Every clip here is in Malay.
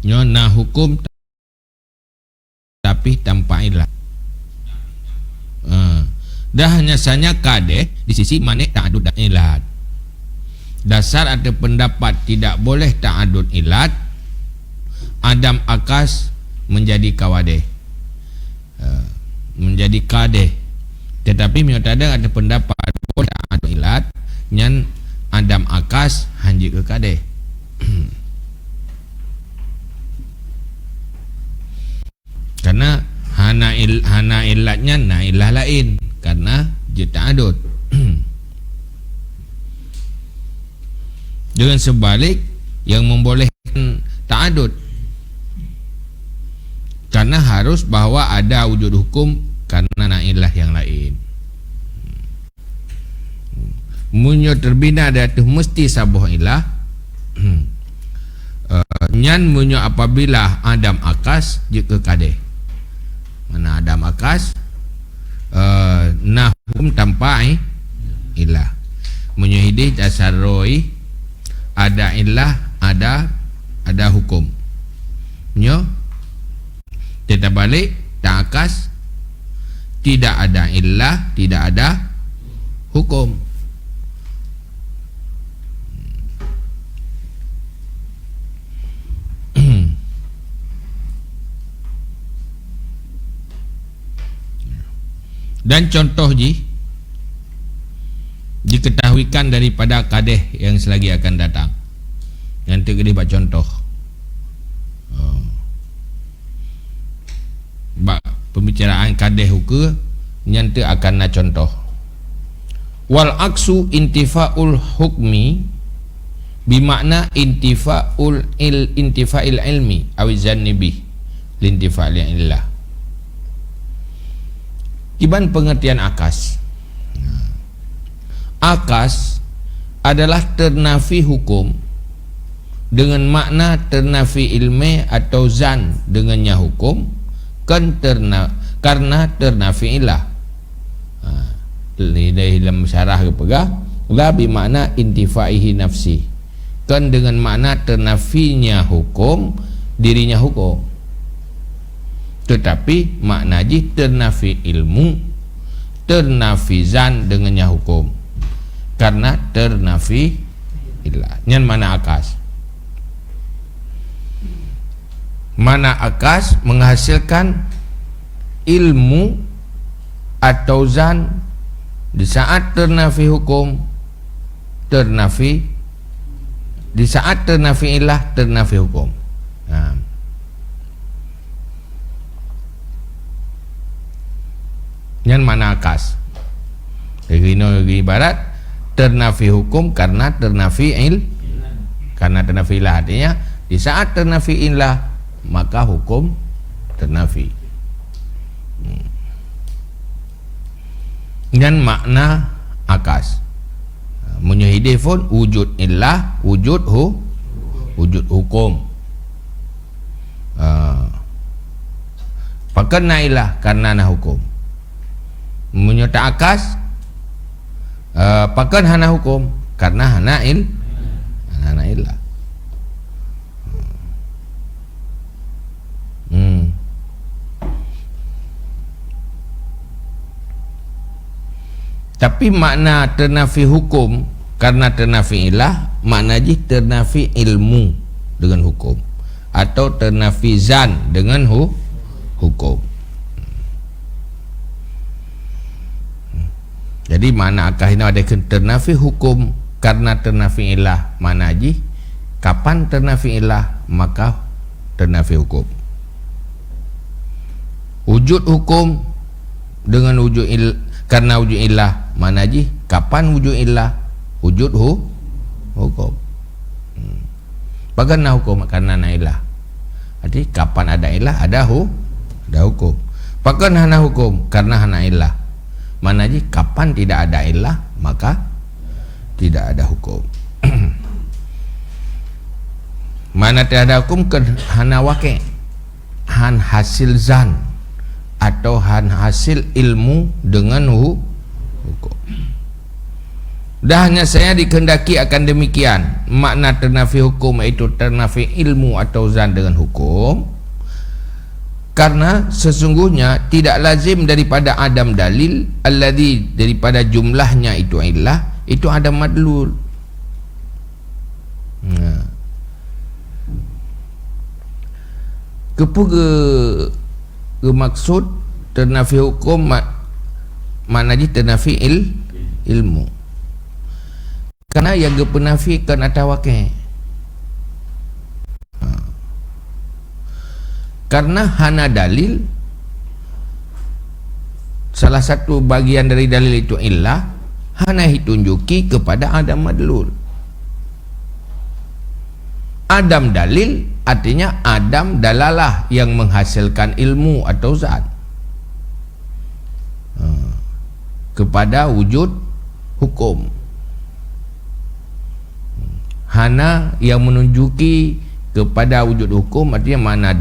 Nyo na hukum tapi tanpa ilat. Dah hanya saja kadeh di sisi manik ta'adud dan ilat. Dasar ada pendapat tidak boleh ta'adud ilat, adam akas menjadi kawadeh, menjadi kadeh. Tetapi miutada ada pendapat boleh ta'adud ilat nyan adam akas hanji ke kadeh. Karena hana ilatnya na ilah lain, karena dia ta'adud. Dengan sebalik yang membolehkan ta'adud, karena harus bahwa ada wujud hukum karena na ilah yang lain. Munyo terbina datu mesti sabuh ilah. Nyan munyo apabila adam akas jika kadeh. Mana adam akas nah hukum tanpa ilah. Munyo hidih dasar roi ada ilah, ada hukum. Munyo tetap balik tak akas, tidak ada ilah, tidak ada hukum. Dan contoh diketahuikan daripada kadeh yang selagi akan datang. Nanti kita buat contoh. Pembicaraan kadeh hukum nanti akan na contoh. Wal aksu intifa'ul hukmi bimakna intifa'il ilmi awizanni bih lintifa'il illah. Iban pengertian akas. Akas adalah ternafi hukum dengan makna ternafi ilmi atau zan dengannya hukum kan karena ternafi ilah. Dalam syarah ke pegah la bimakna intifaihi nafsi, kan dengan makna ternafinya hukum dirinya hukum. Tetapi makna ternafi ilmu, ternafi zan dengannya hukum karena ternafi ilah. Nyan mana akas? Mana akas menghasilkan ilmu atau zan di saat ternafi hukum, ternafi di saat ternafi ilah, ternafi hukum. Yang mana akas? Lagi ibarat ternafi hukum karena ternafi karena ternafi ilah, artinya di saat ternafi ilah maka hukum ternafi. Dan makna akas menyahidih pun wujud ilah, wujud hukum. Pakarna ilah karena na hukum. Menyata akas pakar hana hukum karena hana ilah. Tapi makna ternafi hukum karena ternafi ilah, makna ternafi ilmu dengan hukum atau ternafi zan dengan hukum. Jadi makna akah ini ada ternafi hukum karena ternafi ilah, makna kapan ternafi ilah maka ternafi hukum. Wujud hukum dengan wujud karena wujud ilah, mana kapan wujud ilah, wujud hukum. Bagaimana hukum karena na ilah? Jadi kapan ada ilah ada hukum. Bagaimana hana hukum karena hana ilah? Mana kapan tidak ada ilah maka tidak ada hukum. Mana tiada hukum ke hana wake, han hasil zan atau han hasil ilmu dengan hukum. Dahnya saya dikehendaki akan demikian. Makna ternafi hukum iaitu ternafi ilmu atau zan dengan hukum. Karena sesungguhnya tidak lazim daripada adam dalil alladhi, daripada jumlahnya itu illah, itu adam madlul. Ke maksud ternafi hukum makna ji ternafi ilmu. Karena yang gepenafikan atawake. Karena hana dalil, salah satu bagian dari dalil itu illah, hana ditunjuki kepada adam madlul. Adam dalil artinya adam dalalah yang menghasilkan ilmu atau zat kepada wujud hukum. Hana yang menunjuki kepada wujud hukum artinya mana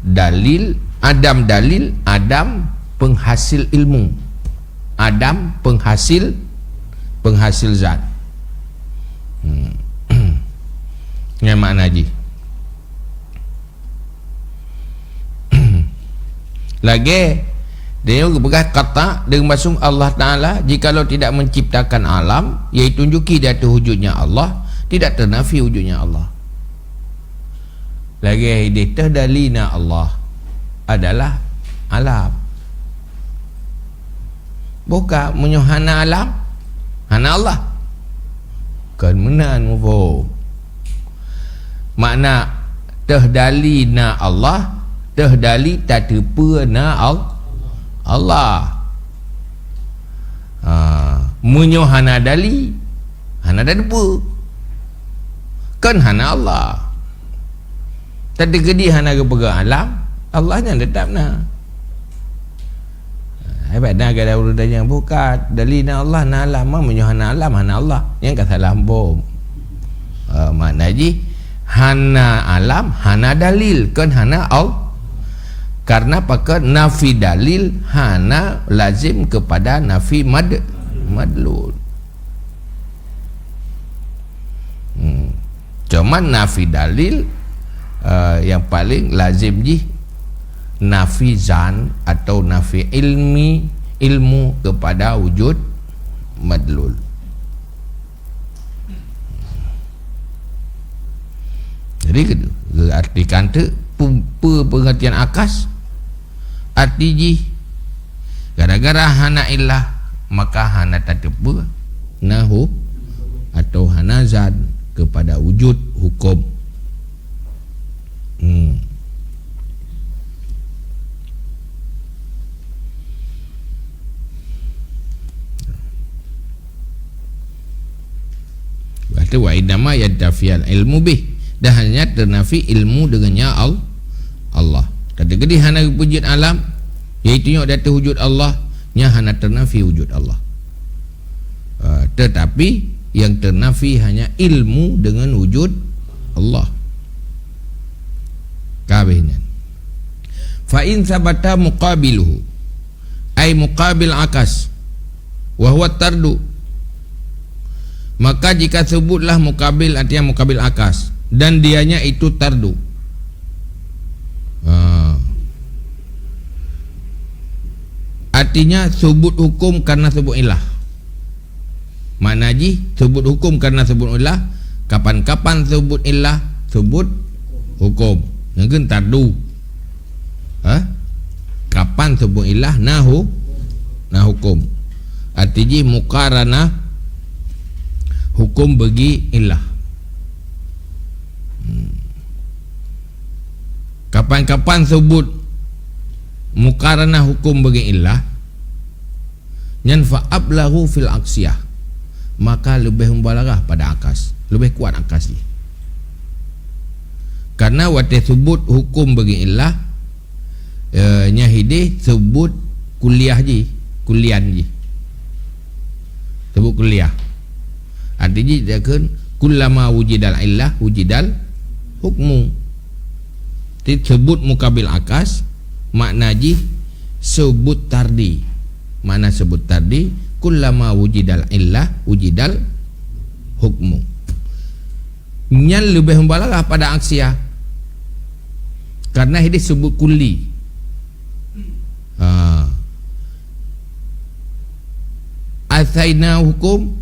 dalil, adam dalil, adam penghasil ilmu, adam penghasil zat. Yang makna ji lagi dia berkata kata dengan masuk Allah Ta'ala, jikalau tidak menciptakan alam, iaitu tunjuki dia tu wujudnya Allah, tidak ternafi wujudnya Allah. Lagi dia terdalina Allah adalah alam, bukan menyuhana alam, hana Allah kan menan mufhum. Makna tehdalina Allah, tehdali tak terpena Allah. Menyuhana dali, hana dan apa kan hana Allah. Tadi gedi hana kepegang alam, Allahnya tetap na. Hebat nak ada urutan yang bukan dalina Allah na alam, menyuhana alam hana Allah. Yang kata salah bom. Makna ji hana alam, hana dalil kan hana Allah. Karena pakai nafi dalil hana lazim kepada nafi madlul. Cuman nafi dalil yang paling lazim ji nafi zan atau nafi ilmu kepada wujud madlul. Jadi arti kata pengertian akas arti ji gara-gara hana illah maka hana tadabur nahu atau hana zan kepada wujud hukum. Berarti wa idama yadafiyal ilmu bih, dah hanya ternafi ilmu dengannya Allah. Kata gedi hana wujud alam, iaitu yang data wujud Allah, nya hana ternafi wujud Allah. Tetapi yang ternafi hanya ilmu dengan wujud Allah. Kabehnya. Fa in sabata muqabiluhu, ay muqabil akas, wa huwa tardu. Maka jika sebutlah muqabil artinya muqabil akas dan dianya itu tardu. Artinya sebut hukum karena sebut ilah. Makna ji sebut hukum karena sebut ilah, kapan-kapan sebut ilah sebut hukum. Yang tardu. Kapan sebut ilah nah hukum. Artinya muqarana hukum bagi ilah. Kapan-kapan sebut muqarana hukum bagi ilah, yanfa ablahu fil aksiyah, maka lebih membalarah pada akas, lebih kuat akas ni. Karena waktu sebut hukum bagi ilah, nyahidi sebut kuliah ji, kulian ji, sebut kuliah. Artinya dia kan kullama wujidal illah wujidal hukmu. Sebut mukabil akas, makna ji sebut tardi. Mana sebut tardi? kullama wujidal illah wujidal hukmu. Yang lebih membalaghah pada aksiah karena ini sebut kulli. Asaina hukum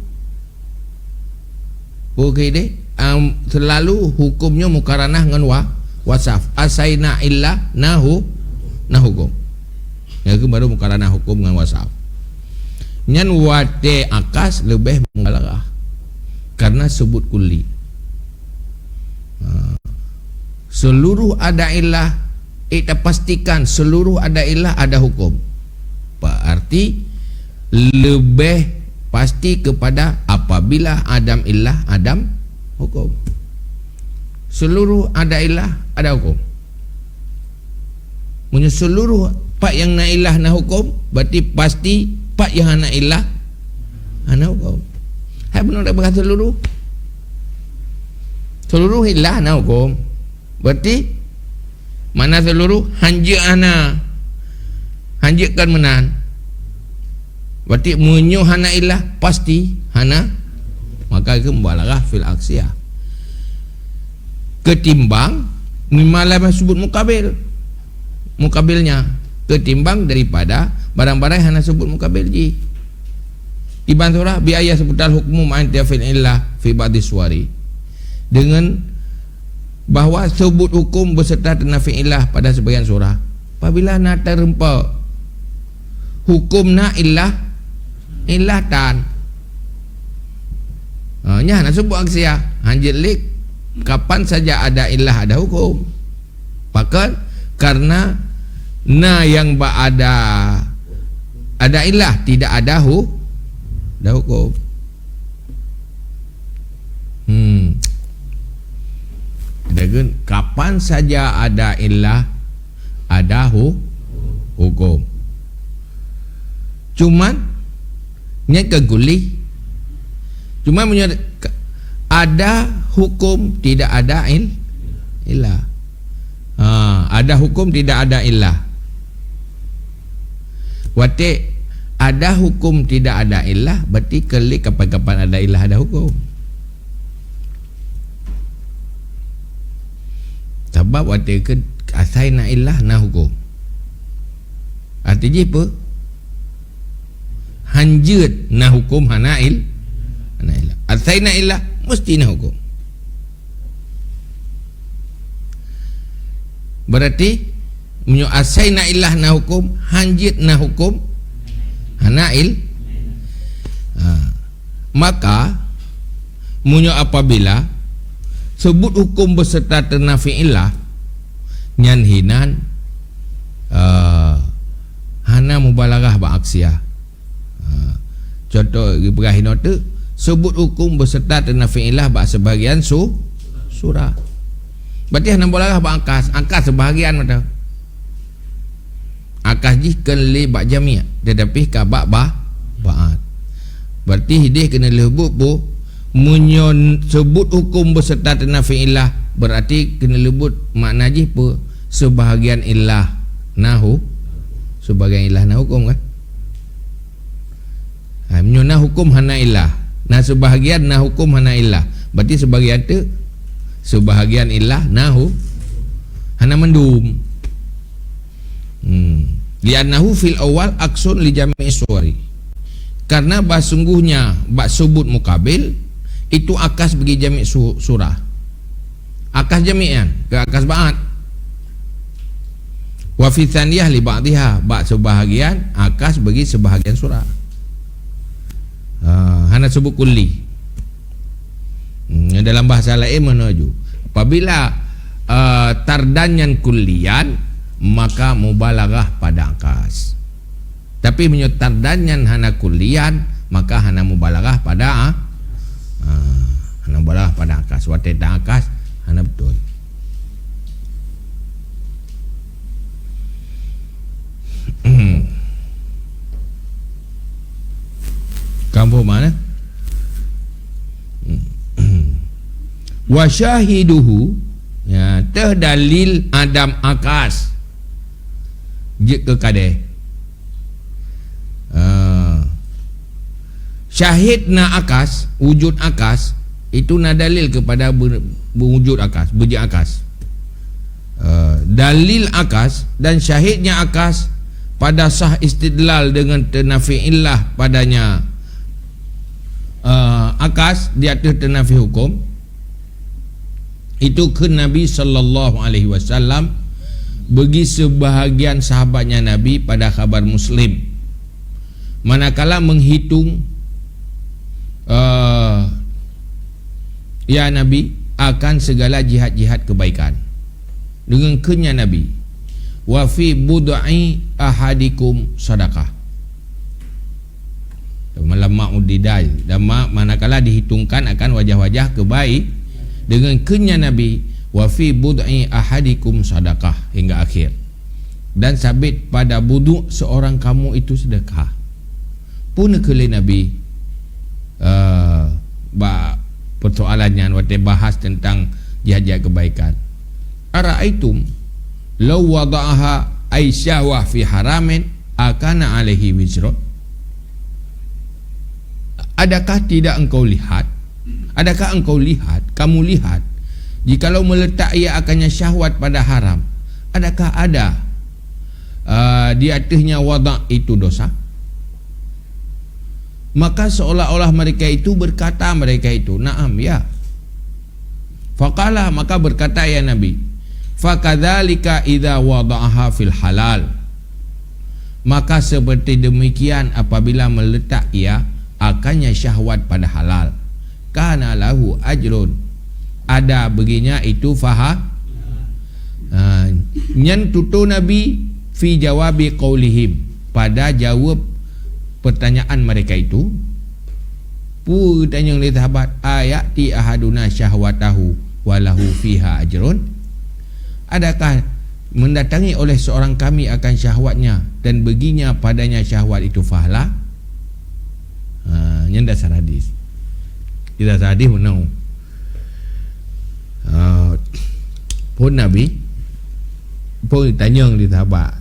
okey deh, selalu hukumnya mukaranah dengan wasaf. Asaina illah nahu hukum. Yang baru mukaranah hukum dengan wasaf. Nyan wate akas lebih membalaghah karena sebut kulli. Seluruh ada illah, kita pastikan seluruh ada illah ada hukum. Berarti lebih pasti kepada apabila adam illah adam hukum. Seluruh ada illah ada hukum. Punya seluruh pak yang na illah na hukum, berarti pasti pak yang na illah ana hukum. Hai benar tak berkata seluruh illah na hukum. Berarti mana seluruh hanja ana hanjakan menan. Berarti munyo hana illah pasti hana, maka itu mubalaghah fil aksiyah. Ketimbang mimalah sebut mukabilnya ketimbang daripada barang-barang hana sebut mukabil ji. Iban surah bi ayat sebutal hukmu ma'an fil illah fi ba'di suwari, dengan bahawa sebut hukum beserta tenafi illah pada sebagian surah. Apabila nak terempa hukum na illah tan. Nya nak sebut aksiah hanjelik kapan saja ada illah ada hukum. Bahkan karena na yang ada illah tidak ada hukum. Dengan kapan saja ada illah ada hukum. Cuman nya keguli. Cuma ada hukum tidak ada illah. Ada hukum tidak ada illah. Wate ada hukum tidak ada illah, berarti kelik kapan-kapan ada illah ada hukum. Sebab waktu ke asai na illah na hukum. Artinya apa? Hanjut na hukum hana illah. Asai na illah mesti na hukum. Berarti menyo asai na illah na hukum, hanjut na hukum hana maka menyo apabila sebut hukum beserta ternafi illah nyan hinan hana mubalaghah ba'aksiyah. Contoh Ibrahim tu sebut hukum beserta ternafi illah ba sebahagian surah. Berarti hana mubalaghah ba'akas. Angkas sebahagian mata. Akas ji kena ba jami' tetapi ka ba'at. Berarti hidih kena lebut bu munyon sebut hukum beserta tenafi illah, berarti kena lebut makna je apa sebahagian illah nahu, sebahagian illah na hukum kan. Munyon na hukum hana illah, na sebahagian na hukum hana illah, berarti sebahagian tu sebahagian illah nahu hana mendum. Li'annahu fil awal aksun li jami'i suwari, karena sungguhnya bak sebut mukabil itu akas bagi jami' surah. Akas jami'an ke akas ba'at. Wa fi tsaniyah li ba'dihha, bak sebahagian akas bagi sebahagian surah. Hana sebut kulli. Dalam bahasa lain menuju apabila tardanyan kullian maka mubalaghah pada akas. Tapi menyut tardanyan hana kullian maka hana mubalaghah pada hana mubalaghah pada akas. Wate tak akas hana betul. Kamu mana? Wa syahiduhu, ya, terdalil adam akas je ke kadeh. syahidna akas, wujud akas itu nak dalil kepada berwujud akas, berjik akas. Dalil akas dan syahidnya akas pada sah istidlal dengan ternafi'illah padanya akas di atas ternafi hukum itu ke Nabi sallallahu alaihi wasallam bagi sebahagian sahabatnya Nabi pada khabar Muslim, manakala menghitung ya Nabi akan segala jihad-jihad kebaikan dengan kenya Nabi, wa fi bud'i ahadikum sadaqah, malam ma'udidai, dan manakala dihitungkan akan wajah-wajah kebaik dengan kenya Nabi, wa fi bud'i ahadikum sadaqah hingga akhir, dan sabit pada buduk seorang kamu itu sedekah. Pun kele Nabi persoalannya waktu bahas tentang jihad-jihad kebaikan. Ara'aitum law wada'aha aisyah fi haramin akana alaihi wizrun. Adakah tidak engkau lihat, adakah engkau lihat, kamu lihat, jikalau meletak ia akannya syahwat pada haram, adakah ada di atasnya wada' itu dosa? Maka seolah-olah mereka itu berkata, mereka itu na'am ya. Faqala, maka berkata ya Nabi, fakadzalika idza wada'aha fil halal, maka seperti demikian apabila meletak ia akannya syahwat pada halal, kana lahu ajrun, ada baginya itu faham. Nyan tutu Nabi fi jawabi qaulihim, pada jawab pertanyaan mereka itu. Pu tanya oleh sahabat, ayati ahaduna syahwatahu walahu fiha ajrun, adakah mendatangi oleh seorang kami akan syahwatnya dan baginya padanya syahwat itu fahala? Yang dasar hadis. Di dasar hadis menau pun Nabi pun tanya oleh sahabat,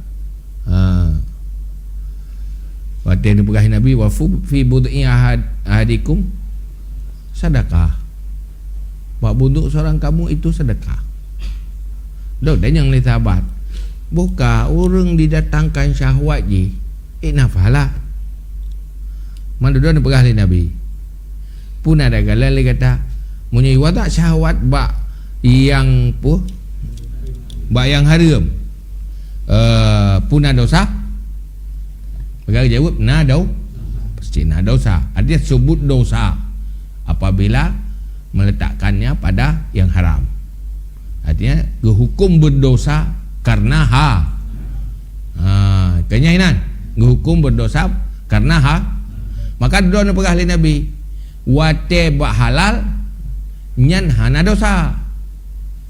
waktu yang dipegahi Nabi, wa fi bud'i ahadikum sedekah, buat buduk seorang kamu itu sedekah. Dok dan yang ni sahabat, buka orang didatangkan syahwat je nafala. Mana dua dipegahi Nabi pun ada galan dia kata munyi wadak syahwat bak yang yang haram pun ada dosa. Mereka jawab pasti dosa. Artinya sebut dosa apabila meletakkannya pada yang haram. Artinya hukum berdosa karena kenyahinan hukum berdosa karena maka doa pegah oleh Nabi, wate bak halal nyan hana dosa.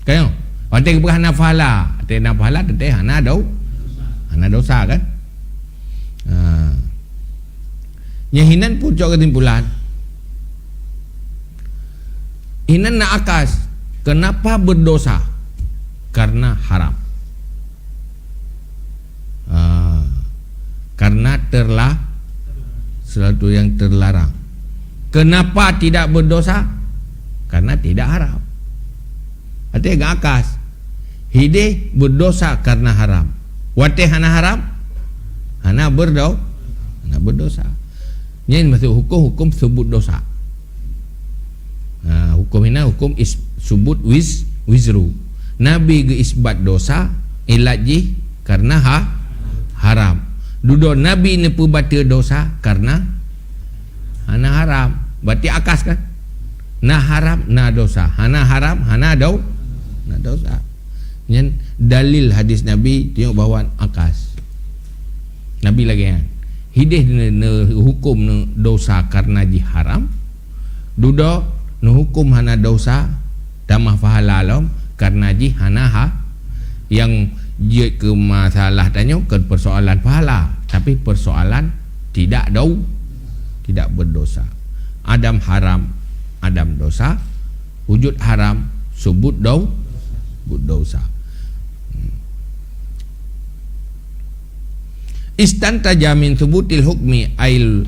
Kayo wate pegah nafala, te nafala te hana dosa kan. Nyahinan pucuk kesimpulan hinan nak akas, kenapa berdosa? Karena haram, karena sesuatu yang terlarang. Kenapa tidak berdosa? Karena tidak haram. Artinya gak akas hidih berdosa karena haram, watih hana haram hana berdosa. Ini masuk hukum sebut dosa. Hukum ini hukum sebut wizru. Nabi ge isbat dosa ilaji karena haram. Dudo Nabi ni pubata dosa karena hana haram. Berarti akas kan? Na haram na dosa, hana haram hana dosa. Ini dalil hadis Nabi tengok bawa akas. Nabi lagi kan hidih hukum dosa karena haram, duda hukum hana dosa tamah fahalalom karena hana yang je ke masalah tanya ke persoalan pahala, tapi persoalan tidak berdosa. Adam haram, Adam dosa, wujud haram, sebut dosa. Istantaja min thubutil hukmi ail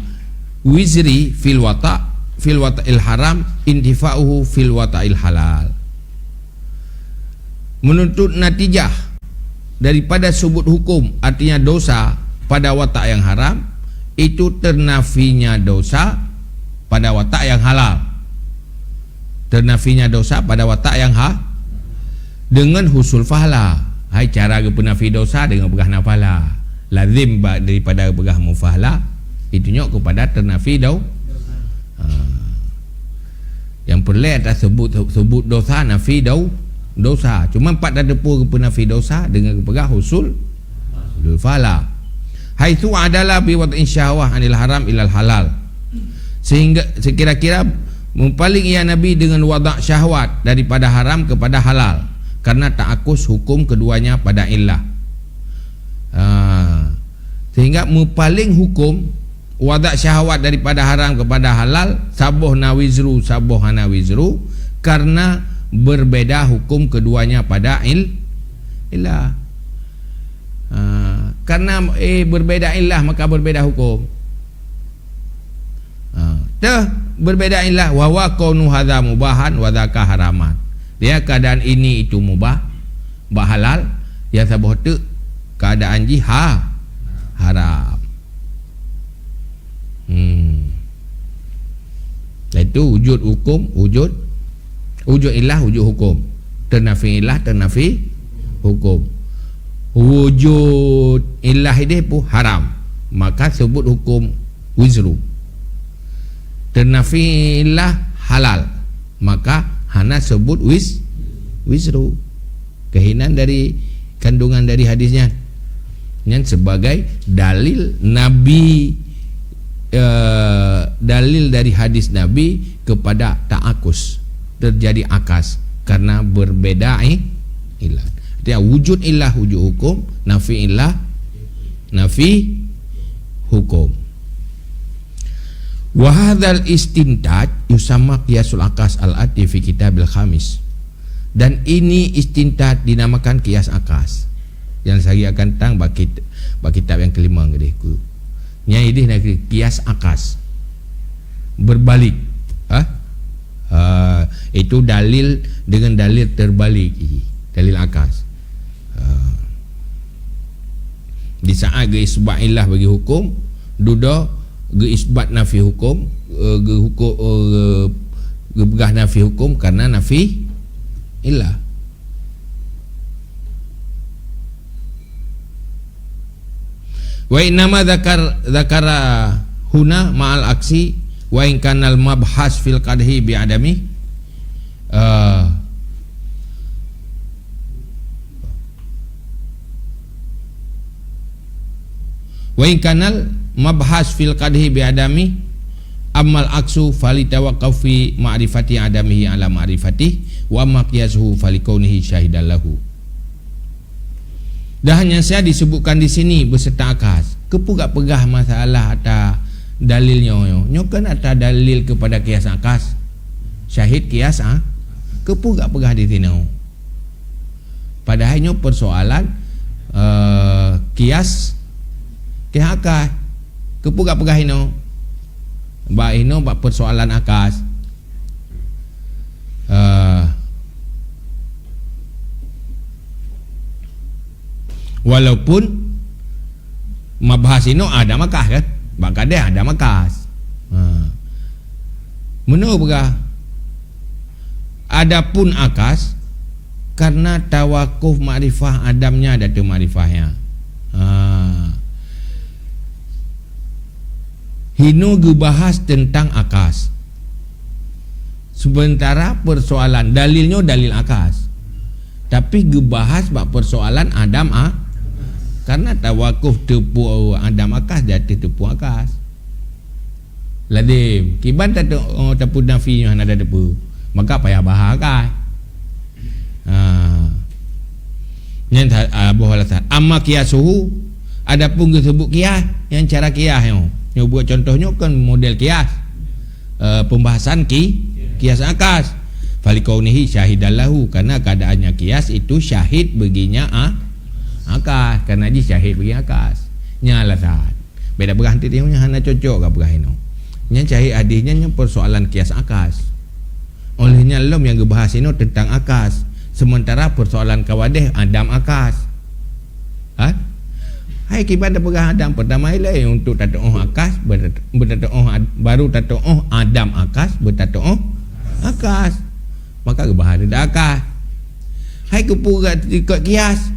wizri fil wata'il haram intifa'uhu fil wata'il halal. Menuntut natijah daripada subut hukum, artinya dosa pada watak yang haram, itu ternafinya dosa pada watak yang halal. Ternafinya dosa pada watak yang dengan husul fahla. Hai, cara penafi dosa dengan pegah nafala. Lazim daripada pegah mufahla itu nyok kepada ternafi yang perlu atas sebut dosa nafi dosa. Cuma empat dah depu ke penafi dosa dengan pegah husul fahla. Haitsu adalah bi wad'in syahwah anil haram ilal halal. Sehingga sekira-kira mempaling ia Nabi dengan wada' syahwat daripada haram kepada halal, karena ta'akus hukum keduanya pada illah. Sehingga mempaling hukum wada' syahwat daripada haram kepada halal, sabuh nawizru sabuh hanawizru, karena berbeda hukum keduanya pada illah. Karena berbeda illah maka berbeda hukum. Berbeda illah wa wa kaunu hadza mubahan wa dzaka haraman. Dia keadaan ini itu mubah, halal, yang sabah tu keadaan haram. Itu wujud hukum, wujud illah, wujud hukum. Ternafi illah, ternafi hukum. Wujud illah ini pun haram, maka sebut hukum wizru. Ternafi illah halal, maka hana sebut wizru. Kehinaan dari kandungan dari hadisnya yang sebagai dalil Nabi, dalil dari hadis Nabi kepada ta'akus, terjadi akas karena berbeda illah. Dia wujud illah wujud hukum, nafi illah nafi hukum. Wa hadzal istintaj yusamma qiyasul akas al-ati fi kitabil khamis. Dan ini istintaj dinamakan qiyas akas. Yang saya akan tang bagi kitab yang kelima ngedehku. Nya ini nak qiyas akas. Berbalik. Itu dalil dengan dalil terbalik, dalil akas. Di saat isbat illah bagi hukum, duda isbat nafi hukum, begah nafi hukum karena nafi illah. Wa innama dzakara huna ma'al aksi wa in kanal mabhas fil qadhi bi adami wa in kanal mabhas fil qadhi bi adami amal aksu falitawaqqaf fi ma'rifati adamihi ala ma'rifati wa ma qiyasuhu falikaunihi syahidan lahu. Dah hanya saya disebutkan di sini beserta akas. Kepugak pegah masalah atau dalilnya nyo kan ada dalil kepada qiyas akas. Syahid qiyas kepugak pegah di sini. Padahal nyo persoalan qiyas akas. Kepugak pegah ino. Ba ino ba persoalan akas. Walaupun mabahas ino ada makas kan, maka dia ada makas. Menurut pegah adapun akas karena tawakuf makrifah adamnya ada tu makrifahnya. Hino gebahas tentang akas, sementara persoalan dalilnya dalil akas, tapi gebahas bak persoalan adam karena tawakuf tepu adam akas jatuh tepu akas. Ladim kiban tak tepu nafi yang ada tepu, maka payah bahas akas. Yang bohalasan amma qiyasuhu, adapun disebut qiyas yang cara qiyas yang buat contohnya kan model qiyas, pembahasan qiyas akas. Falikaunihi syahidan lahu, karena keadaannya qiyas itu syahid baginya akas, karena dia syahid bagi akas. Nya alasan beda berganti tengoknya hana cocok ke berah ino. Nya cari adihnya nya persoalan kias akas. Olehnya lom yang gebahas ini tentang akas. Sementara persoalan kawadeh Adam akas. Hai kibat pegah Adam pertama ilai untuk tatoh akas bertatoh baru tatoh Adam akas bertatoh akas. Maka gebahas ada akas. Hai kupura ikut kias.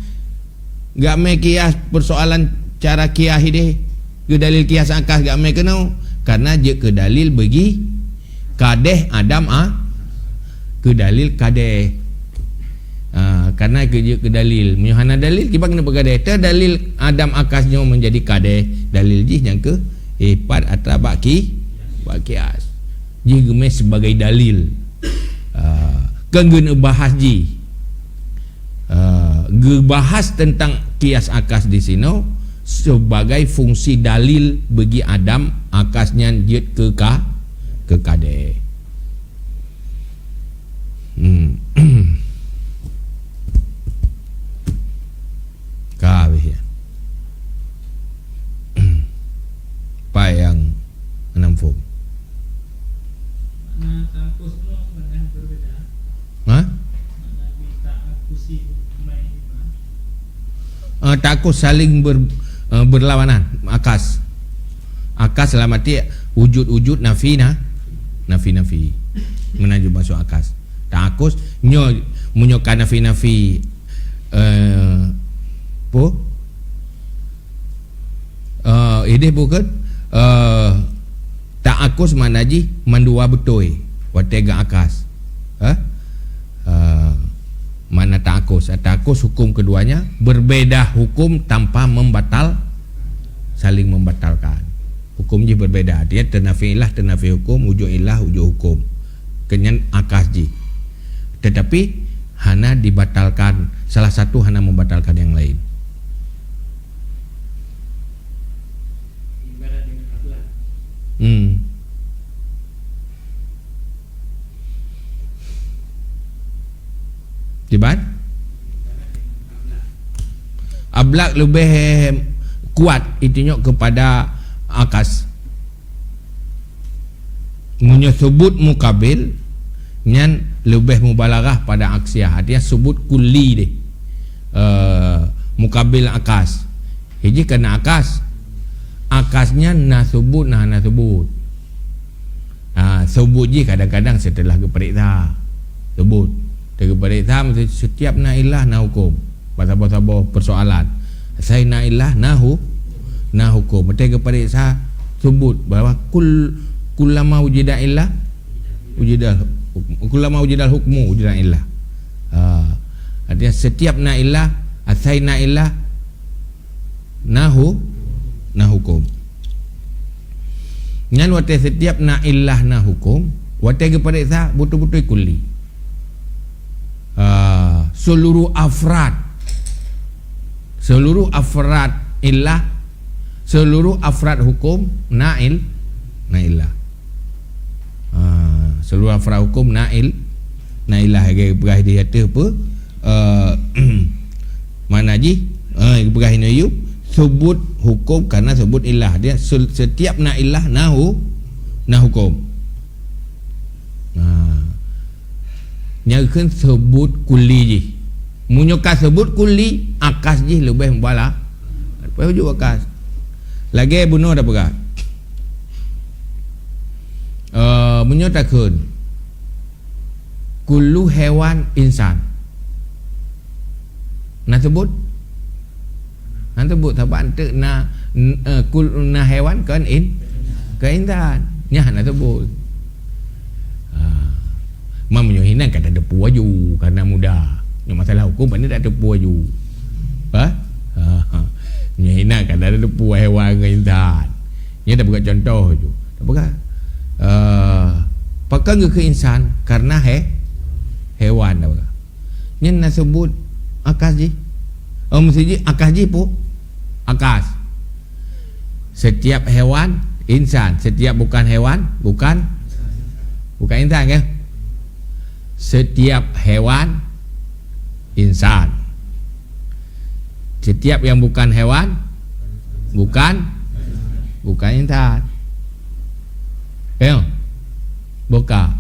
Gak mai kias persoalan cara kias ini. Ke dalil kias akas gak mai kena. Karena je ke dalil bagi kadeh Adam ke dalil kadeh. Karena ke dalil menyuhana dalil kita kena bergadai ter dalil Adam akasnya menjadi kadeh dalil jih yang ke pat atau baki kias jih gemes sebagai dalil kena bahas jih gebahas tentang kias akas di sini sebagai fungsi dalil bagi Adam akasnya jid ke kadeh. Kabeh ya. Apa yang menampu? Mana takus lo dengan berbeda. Hah? Mana kita akusi main. Takus saling berlawanan. Akas dalam arti wujud nafi menuju masuk akas. Takus menyokan nafi ini bukan tak akus manaji mandua betul watega akas mana tak akus hukum keduanya berbeda hukum tanpa saling membatalkan hukum ji berbeda dia tenafi hukum wujud hukum kenyan akas ji tetapi hana dibatalkan salah satu hana membatalkan yang lain. Ibarat dengan akhlak. Tibat? Ablak lebih kuat itunya kepada akas. Menyebut mukabil nyan lebih mubalarah pada aksiah. Artinya sebut kulli deh. Mukabil akas. Hiji kena akas. Akasnya nasubut nasubut. Sebut je kadang-kadang setelah keperiksa. Sebut. Keperiksa mesti setiap nailah na hukum. Pasal-pasal persoalan. Saya nailah na hukum. Mesti keperiksa sebut bahawa kullama wujida illah wujida kullama wujidal hukmu wujida illah. Artinya setiap na illah asai na illah na hukum. Ngan wate setiap na illah na hukum wate keperiksa betul-betul kulli. Seluruh afrad illah, seluruh afrad hukum na illah. Seluruh afrad hukum na illah ke berah dia kata apa mana ji berah ini yuk sebut hukum karena sebut illah dia setiap na illah na hukum. Nyakan sebut kulli ji munyoka sebut kulli akas ji lebih membala apa juga akas lagi bunuh dah berah menyatakan kullu hewan insan nak sebut sebab ante na hewan kan insan nya nak sebut menyuhinan kata ada puaju karena mudah yang masalah hukum ini tak ada puaju menyuhinan kata ada puaju hewan ke insan dia dah buat contoh tu tak bukan pakai ke insan karena hewan dah bukan ni nak sebut akas ji mesti ji akas ji pun akas setiap hewan insan setiap bukan hewan bukan insan ke setiap hewan insan setiap yang bukan hewan bukan insan Ya. Buka.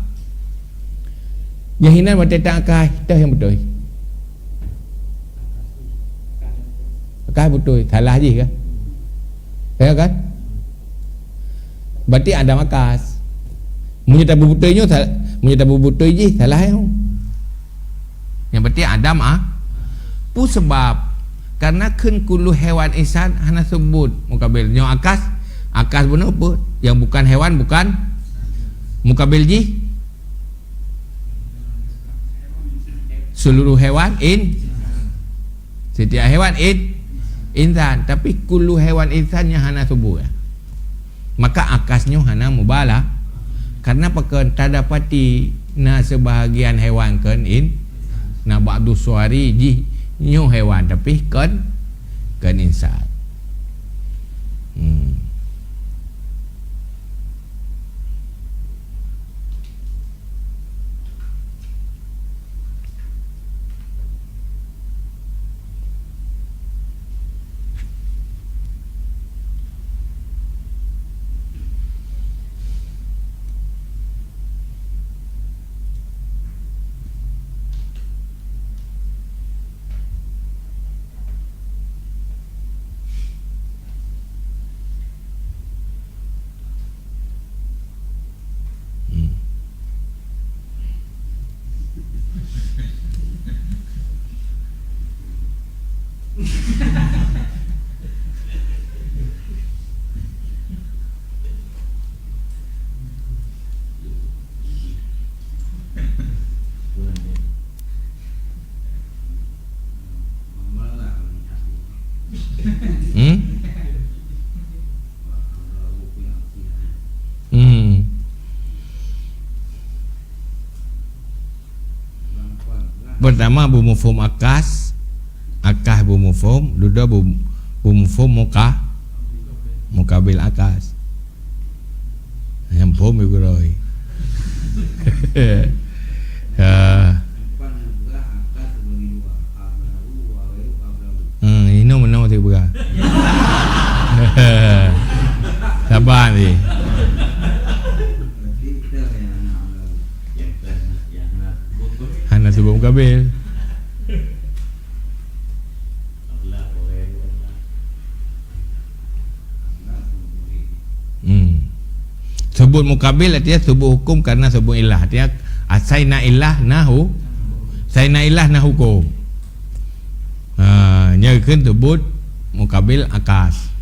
Yahinan bertetak akai, dah yang betul. Akai betul, salah je kan? Ya kan? Berarti ada makas. Munyi tabu butulnya, munyi tabu butul je, salah yang. Yang berarti Adam pu sebab karena kun kulu hewan insan hana sebut mukabil. Yang akas benar apa? Yang bukan hewan bukan mukabil ji. Seluruh hewan setiap hewan insan, tapi kulu hewan insan yang hana sebut. Maka akasnya hana mubalah. Karena pakai tak dapati na sebahagian hewan kan na ba'du suari ji nyu hewan tapi kan insan. Pertama bumufum akas bumufum, duda bumufum mukabil akas. Yang pom ibu roy. Ini menau tu bukan. Sabar ni. Hana sebelum kabil. Sebut mukabil artinya sebut hukum karena sebut ilah. Artinya asaina ilah nahu, saina ilah nah hukum. Nyakeun sebut mukabil akas.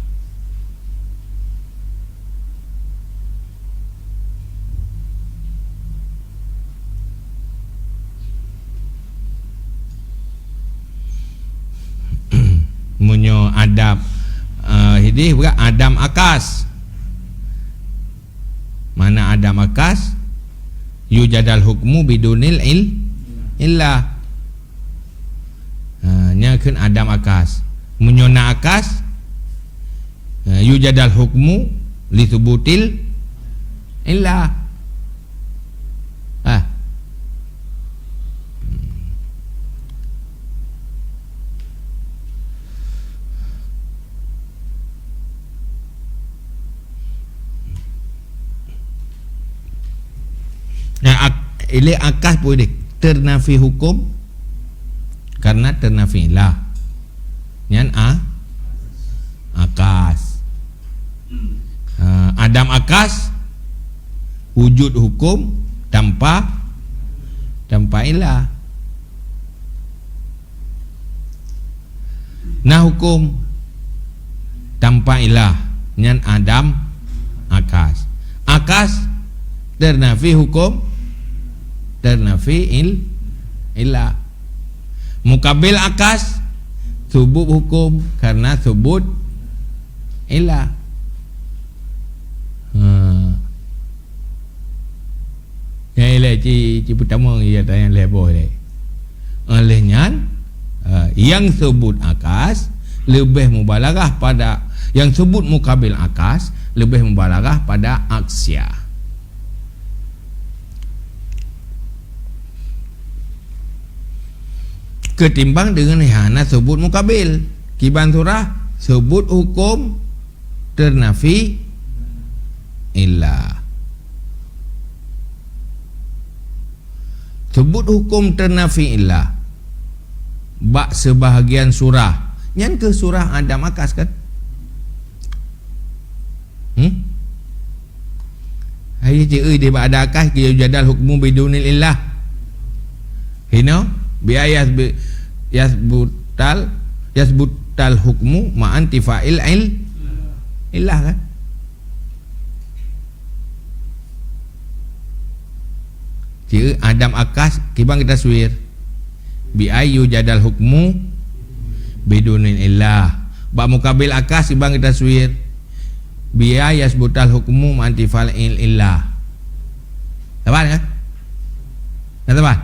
Munyo adab hidih bukan Adam akas. Mana Adam akas yujadal hukmu bidunil illah. Nyakeun Adam akas. Munyo na akas yujadal hukmu li thubutil illah. Ile akas boleh ternafi hukum karena ternafi ilah. Nyan akas. Adam akas wujud hukum tanpa ilah. Nah hukum tanpa ilah. Nyan Adam akas. Akas ternafi hukum ternafi ilah. Mukabil akas subut hukum karena subut ilah. Yang ilah ci pertama ia tanya leboh ni. Olehnya yang sebut akas lebih mubalaghah pada yang sebut mukabil akas lebih mubalaghah pada aksya. Ketimbang dengan hana sebut mukabil. Kiban surah sebut hukum ternafi ilah. sebut hukum ternafi illah bak sebahagian surah nyan ke surah Adam Akas kan hai je dia bak ada akas dia jadal hukmu bidunil illah hino bi ayat yasbutal hukmu ma antifa'il illah kan je Adam Akas kibang kita suir bi ayu jadal hukmu bidunil illah bak mukabil akas kibang kita suir biya yasbutal hukmu mantifal illah. Tahan kan? Tahan.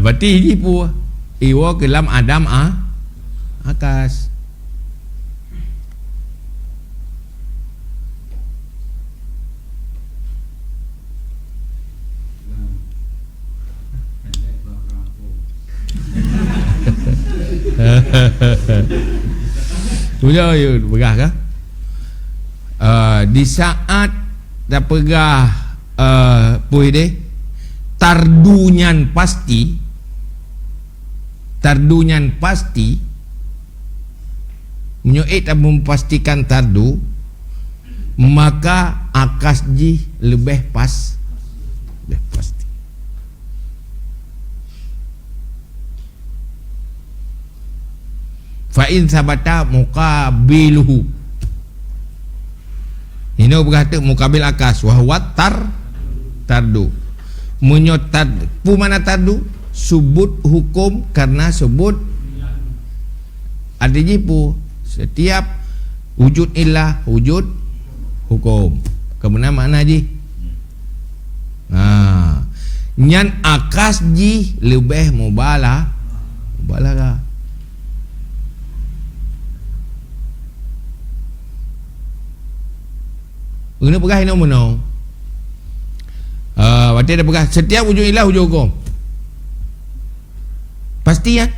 Berarti ini pun iwa kelam Adam Akas. Sudah you pegah ke? Di saat dah pegah puih deh tardunyan pasti menyoit dan memastikan tardu maka akas ji lebih pasti fa'in sabata mukabiluhu ini berkata mukabil akas wahwat tardu menyotad pumana tardu subut hukum karena sebut ada jipu setiap wujud illah wujud hukum kemana makna ji nyan akas ji lebih mubalah Guna pegah ini umum waktu dia pegah setiap wujud ilah wujud hukum pasti ya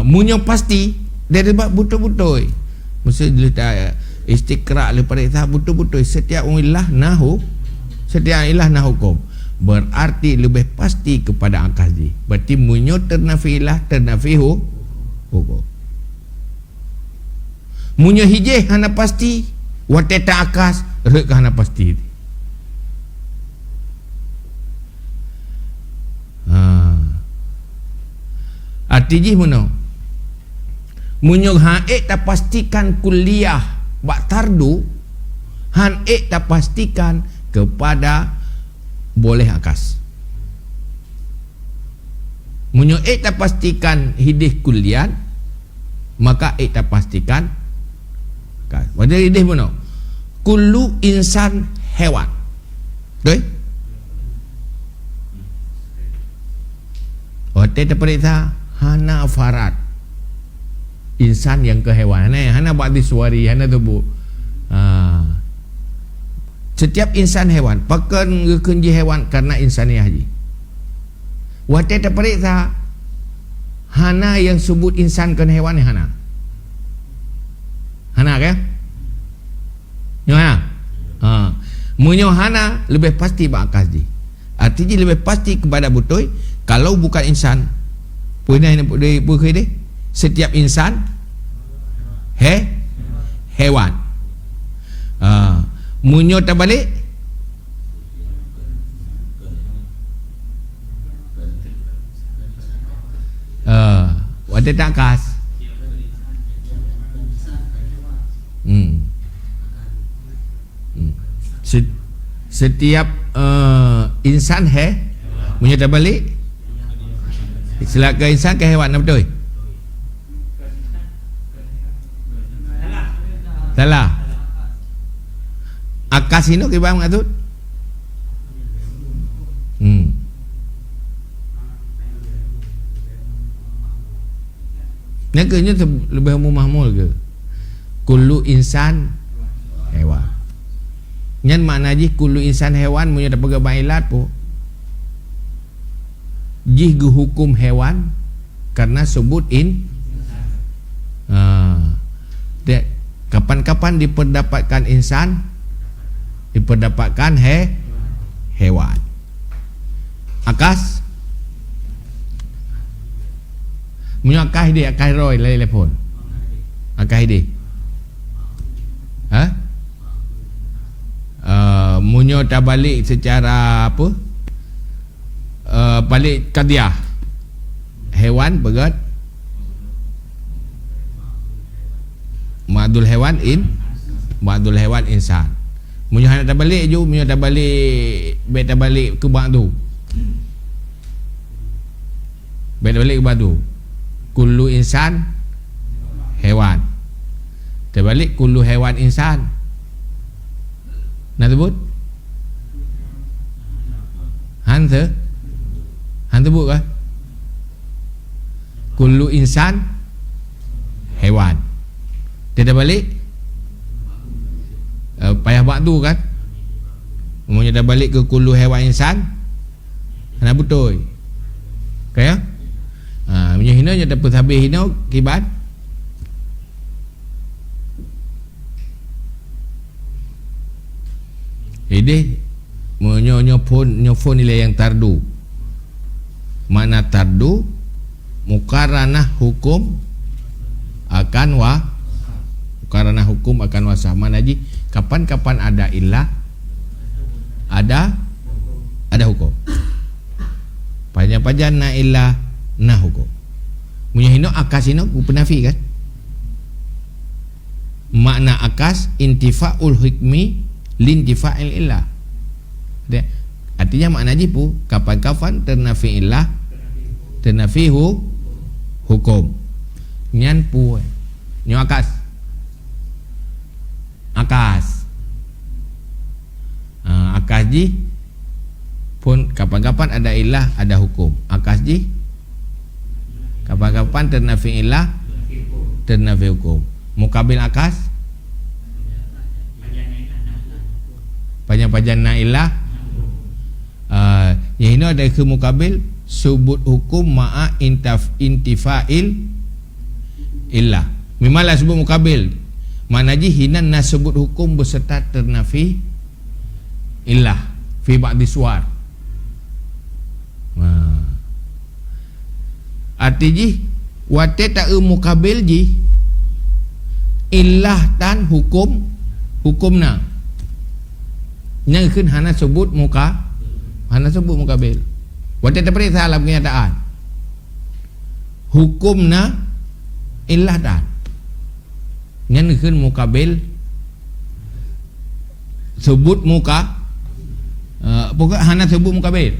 munyo pasti dia sebab betul-betul mesti letak istiqra' lepas itu betul-betul setiap ilah nahu setiap ilah nahu hukum berarti lebih pasti kepada akazi berarti munyo ternafi ilah ternafi hukum munyo hijih hana pasti wateta akas rek hana pasti arti jih munyo haik tak pastikan kuliah bak tardu han ek tak pastikan kepada boleh akas munyo ek tak pastikan hidih kuliah maka ek tak pastikan pada idih mana kullu insan hewan betul waktu terperiksa hana farat insan yang ke hewan hana buat disuari hana tubuh setiap insan hewan pakan ngekenji hewan karena insani haji waktu terperiksa hana yang sebut insan kan hewan hana ke? Nyohana. Munyohana lebih pasti bakas di. Artinya lebih pasti kepada betul kalau bukan insan. Setiap insan hewan. Munyo terbalik wadah tak kas. Setiap insan menyertai balik silakan insan ke hewan betul salah akas ini ke bang atut nak ke lebih mahmul ke kullu insan hewan nyan makna ji kullu insan hewan punya dapat gebailat po jih hukum hewan karena sebut Kapan-kapan diperdapatkan insan, diperdapatkan hewan. Akas munyo akas dia akas roy le telefon. Akas dia. Ha? Munyo tak balik secara apa? Balik kadiah. Hewan begat. Ma'dul hewan ma'dul hewan insan. Munyo nak tak balik je, munyo tak balik, baik tak balik ke ba'du. Baik tak balik ke ba'du. Kullu insan hewan. Terbalik kullu hewan insan. Nak sebut? Han sebut ke? Kullu insan hewan. Dia dah balik payah ba'du kan. Umumnya dah balik ke kullu hewan insan. Nak betul. Kaya? Punya hina je dapat habis hina kibat. Jadi nyofon nilai yang tardu. Mana tardu? Mukaranah hukum akan mukaranah hukum akan wasah. Mana ji? Kapan-kapan ada ilah, ada hukum. Panjang-panjang na ilah, na hukum. Punya hino akas hino penafi kan? Makna akas intifa'ul hikmi lintifa'il ilah. Artinya makna jipu kapan-kapan ternafi ilah, ternafi hukum. Nyan pu nyo akas akas ji pun kapan-kapan ada ilah, ada hukum. Akas ji kapan-kapan ternafi ilah, ternafi hukum. Mukabil akas panjang-panjang na ilah. Yang ini ada ke mukabil subut hukum ma'a intifa'il ilah. Memanglah sebut mukabil. Mana ji hinan na sebut hukum beserta ternafi ilah fi ba'di suar. Arti ji wate tak mukabil ji ilah dan hukumna. Yang kan hana sebut mukabil. Wate tak periksa dalam kenyataan. Hukumna ilah dan yang kan mukabil sebut pokok hana sebut mukabil.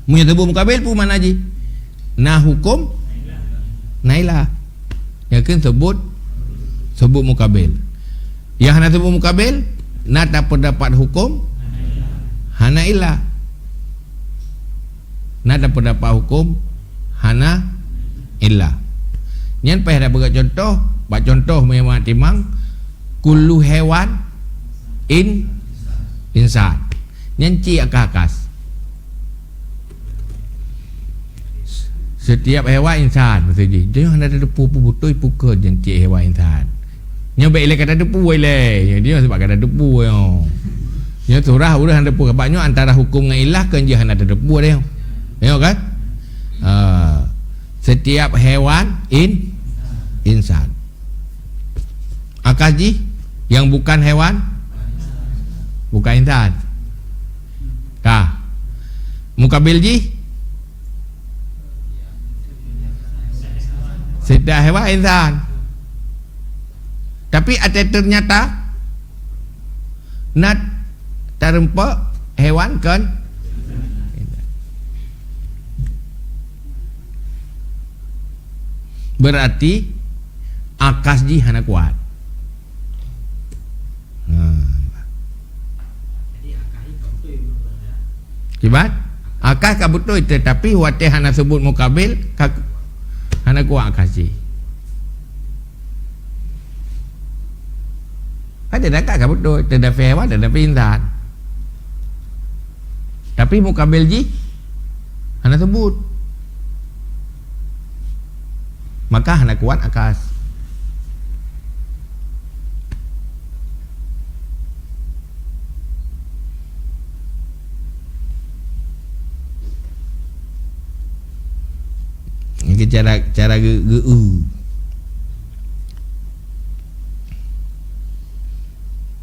Munya sebut mukabil pun mana ji? Na hukum nailah. Yang kan sebut mukabil. Yang hana sebut mukabil na tak pendapat hukum hana ilah. Na tak pendapat hukum hana ilah. Nyan payah dah buat contoh. Buat contoh memang timang kullu hewan insan. Nyan ci akas. Setiap hewan insan maksudnya. Dia ada depu betul pukul yang ci hewan insan. Nyan baik kata depu le. Dia sebab kata depu yo. Nyan surah udah depu kabaknya antara hukum dengan ilah kan dia ada depu dia. Tengok kan? Setiap hewan insan. Akaji yang bukan hewan, bukan insan. Kah? Mukabil ji setiap hewan insan. Tapi ada ternyata nak terempak hewan kan. Berarti akas ji hana kuat. Kibat akas ka betul tetapi wate hana sebut mukabil hana kuat akas ji. Ada dekat ka betul terdapat hewan terdapat insan. Tapi mukabil ji hana sebut. Maka hana kuat akas. ke cara geu.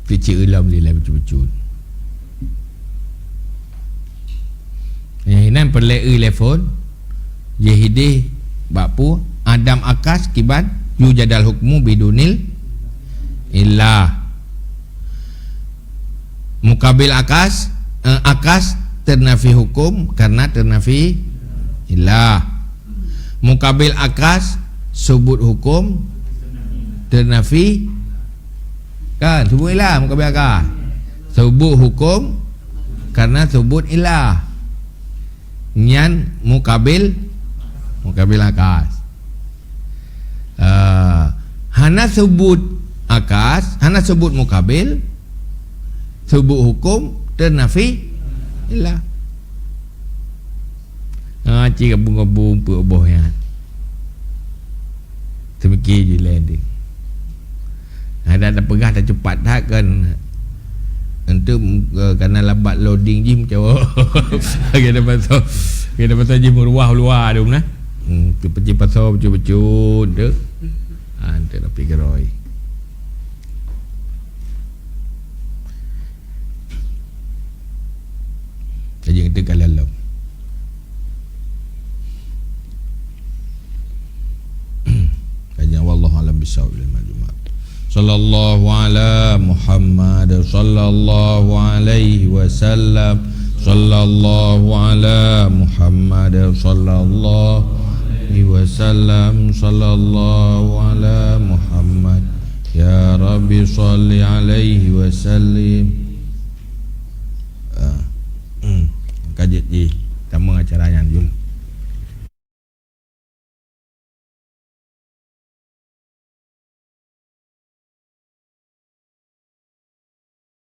Kecil ulam dia lah betul-betul. Yang perle telefon. Jahidih bakpu Adam akas kiban yu jadal hukmu bidunil illah. Mukabil akas ternafi hukum karena ternafi illah. Mukabil akas subut hukum ternafi kan subut illah. Mukabil akas subut hukum karena subut illah. Nyan mukabil akas. Hana sebut akas, hana sebut mukabil, sebut hukum ternafi illah. Cik gabung-gabung peroboh ya. Semikir je landing. Ada pegah dah cepat dah kan. Untuk kerana lambat loading je macam kita pasal je meruah luar tu nah. Pergi pasal betul-betul dek. Ante nak pergi geroi. Jadi kita kalau kajian wallahu alam bisawab lil majmu'at. Sallallahu ala Muhammad sallallahu alaihi wasallam. Sallallahu ala Muhammad sallallahu alaihi wasallam. Sallallahu ala Muhammad ya Rabbi salli alaihi wasallim.